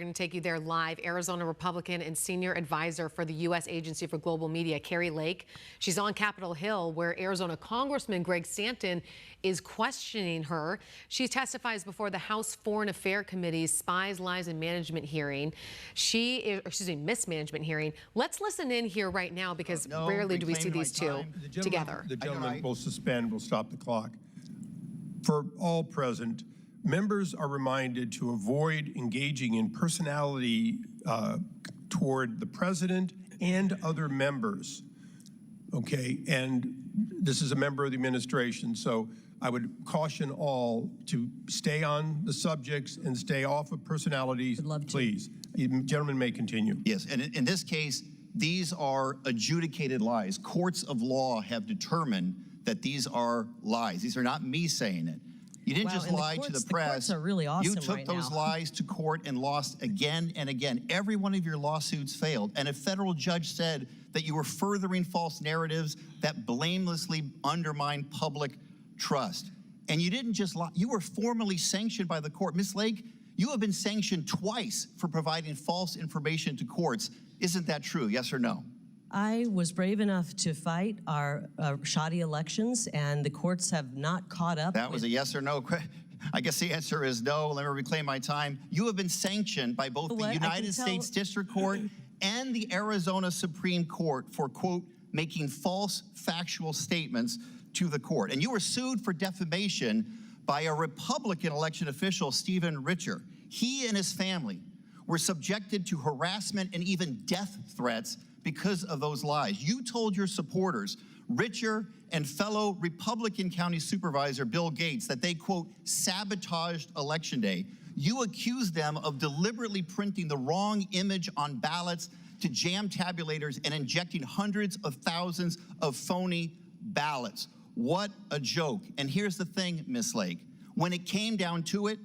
We're going to take you there live. Arizona Republican and senior advisor for the U.S. Agency for Global Media, Kari Lake. She's on Capitol Hill, where Arizona Congressman Greg Stanton is questioning her. She testifies before the House Foreign Affairs Committee's Spies, Lies, and Management hearing. Mismanagement hearing. Let's listen in here right now, because rarely do we see these two together. The gentleman will suspend, will stop the clock. For all present, members are reminded to avoid engaging in personality toward the president and other members, okay? And this is a member of the administration, so I would caution all to stay on the subjects and stay off of personalities, please. Gentlemen may continue. Yes, and in this case, these are adjudicated lies. Courts of law have determined that these are lies. These are not me saying it. You didn't just lie to the press. The courts are really awesome. You took those lies to court and lost again and again. Every one of your lawsuits failed. And a federal judge said that you were furthering false narratives that blamelessly undermine public trust. And you didn't just lie. You were formally sanctioned by the court. Ms. Lake, you have been sanctioned twice for providing false information to courts. Isn't that true? Yes or no? I was brave enough to fight our shoddy elections, and the courts have not caught up. That was a yes or no. I guess the answer is no. Let me reclaim my time. You have been sanctioned by both the United States District Court and the Arizona Supreme Court for, quote, making false factual statements to the court. And you were sued for defamation by a Republican election official, Stephen Richer. He and his family were subjected to harassment and even death threats because of those lies. You told your supporters, Richer and fellow Republican County Supervisor Bill Gates, that they, quote, sabotaged Election Day. You accused them of deliberately printing the wrong image on ballots to jam tabulators and injecting hundreds of thousands of phony ballots. What a joke. And here's the thing, Ms. Lake. When it came down to it,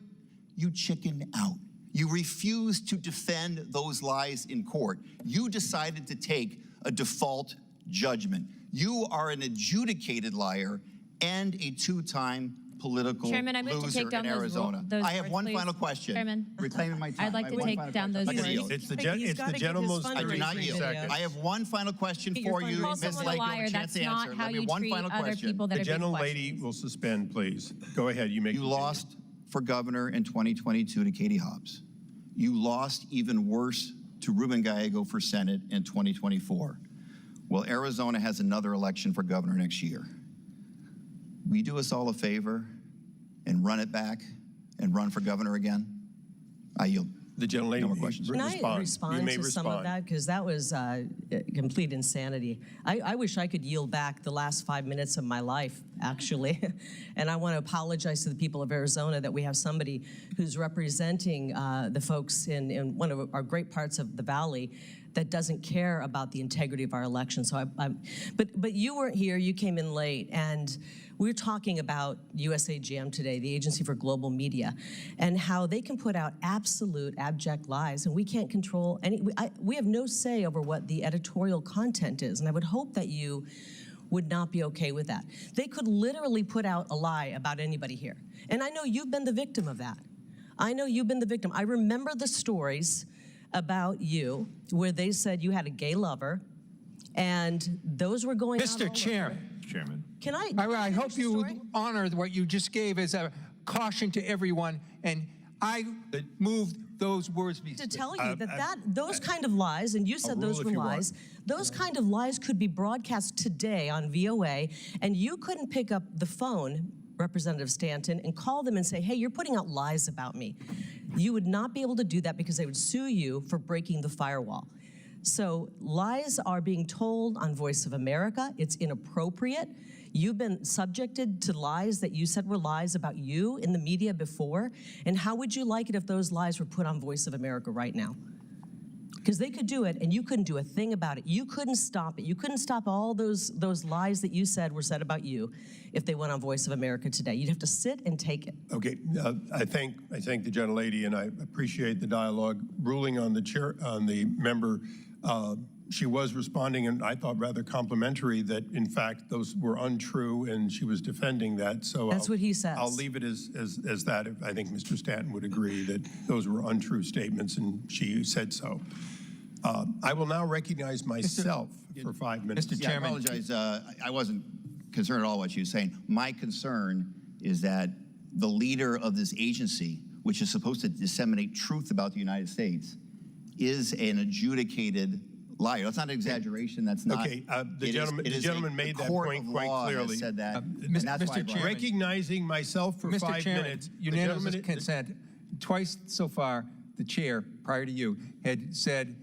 you chickened out. You refused to defend those lies in court. You decided to take a default judgment. You are an adjudicated liar and a two-time political Chairman, I move to take down in Arizona. those I have one please. final question. Chairman, reclaiming my time. I'd like to take down those words. It's the gentleman's I do not yield. I have one final question for you, Ms. Lake. You have a chance to answer. Let me one final question. The gentlelady will suspend, please. Go ahead. You lost for governor in 2022 to Katie Hobbs. You lost even worse to Ruben Gallego for Senate in 2024. Well, Arizona has another election for governor next year. Will you do us all a favor and run it back and run for governor again? I yield. The gentlelady, no more questions. Can I respond to some of that? Because that was complete insanity. I wish I could yield back the last 5 minutes of my life, actually. And I want to apologize to the people of Arizona that we have somebody who's representing the folks in one of our great parts of the valley that doesn't care about the integrity of our election. So but you weren't here, you came in late, and we're talking about USAGM today, the Agency for Global Media, and how they can put out absolute abject lies, and we can't control any, we have no say over what the editorial content is, and I would hope that you would not be okay with that. They could literally put out a lie about anybody here, and I know you've been the victim of that. I know you've been the victim. I remember the stories about you where they said you had a gay lover, and those were going Mr. Chairman. Can I hope you honor what you just gave as a caution to everyone, and I moved those words. To tell you that those kind of lies, and you said those were lies, those kind of lies could be broadcast today on VOA, and you couldn't pick up the phone, Representative Stanton, and call them and say, hey, you're putting out lies about me. You would not be able to do that because they would sue you for breaking the firewall. So lies are being told on Voice of America. It's inappropriate. You've been subjected to lies that you said were lies about you in the media before. And how would you like it if those lies were put on Voice of America right now? Because they could do it, and you couldn't do a thing about it. You couldn't stop it. You couldn't stop all those lies that you said were said about you if they went on Voice of America today. You'd have to sit and take it. Okay, I thank the gentlelady, and I appreciate the dialogue. Ruling on the member she was responding, and I thought rather complimentary, that in fact those were untrue, and she was defending that. So That's what he says. I'll leave it as that. I think Mr. Stanton would agree that those were untrue statements, and she said so. I will now recognize myself for 5 minutes. Mr. Yeah, I Chairman. apologize. I wasn't concerned at all what you were saying. My concern is that the leader of this agency, which is supposed to disseminate truth about the United States, is an adjudicated liar. That's not an exaggeration. That's not. Okay, the gentleman made that point quite clearly. Said that. And Mr. that's why I brought it up. Chairman. Recognizing myself for Mr. 5 Chairman, minutes. unanimous consent. Twice so far, the chair, prior to you, had said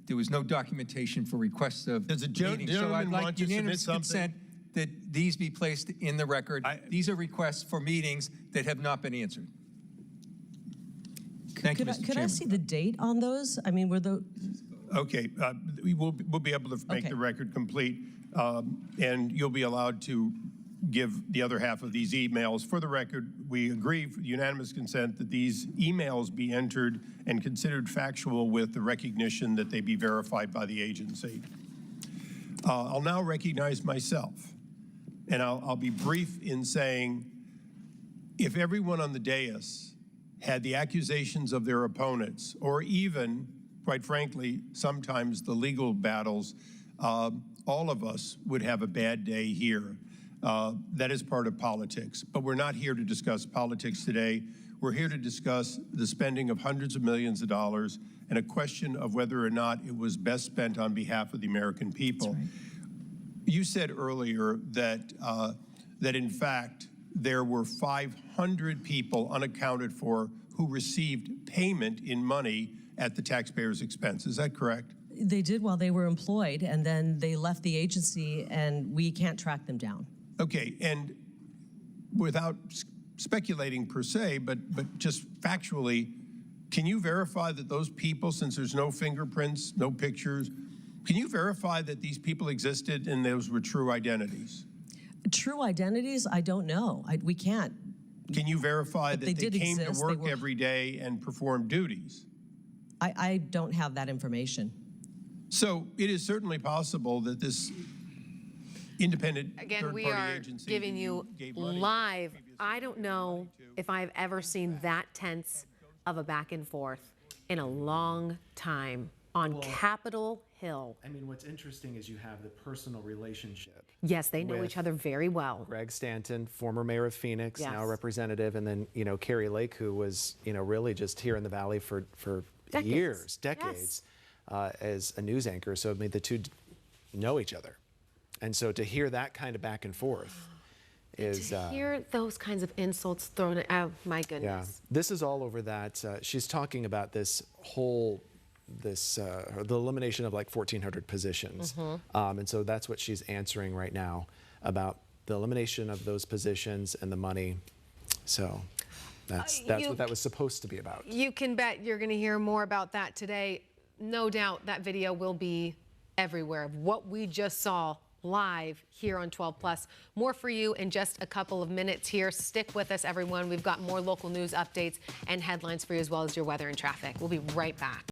there was no documentation for requests of Does the meetings. So gentleman I'd like want to submit unanimous something? consent that these be placed in the record. These are requests for meetings that have not been answered. Thank you, Mr. Could Chairman. I see the date on those? I mean, were the Okay, we'll be able to make Okay. the record complete, and you'll be allowed to give the other half of these emails. For the record, we agree, for unanimous consent, that these emails be entered and considered factual with the recognition that they be verified by the agency. I'll now recognize myself, and I'll be brief in saying, if everyone on the dais had the accusations of their opponents, or even, quite frankly, sometimes the legal battles, all of us would have a bad day here. That is part of politics. But we're not here to discuss politics today. We're here to discuss the spending of hundreds of millions of dollars and a question of whether or not it was best spent on behalf of the American people. You said earlier that, that in fact, there were 500 people unaccounted for who received payment in money at the taxpayer's expense. Is that correct? they did while they were employed, and then they left the agency, and we can't track them down. Okay, and without speculating per se, but just factually, can you verify that those people, since there's no fingerprints, no pictures, can you verify that these people existed and those were true identities? True identities, I don't know. We can't. Can you verify that they did came exist, to they work were- every day and performed duties? I don't have that information. So it is certainly possible that this independent Again, we third-party are agency giving you gave money live. previously. I don't know if I've ever seen that tense of a back and forth in a long time on Capitol Hill. I mean, what's interesting is you have the personal relationship. Yes, they know with each other very well. Greg Stanton, former mayor of Phoenix, now Yes. representative, and then, Kari Lake, who was, really just here in the Valley for Decades. years, decades, as a news anchor. So, I mean, the two know each other. And so to hear that kind of back and forth is... To hear those kinds of insults thrown at, oh my Yeah, goodness. this is all over that. She's talking about this whole, the elimination of like 1,400 positions. And so that's what she's answering right now about the elimination of those positions and the money. So that's what that was supposed to be about. You can bet you're going to hear more about that today. No doubt that video will be everywhere of what we just saw live here on 12 Plus. More for you in just a couple of minutes here. Stick with us, everyone. We've got more local news updates and headlines for you, as well as your weather and traffic. We'll be right back.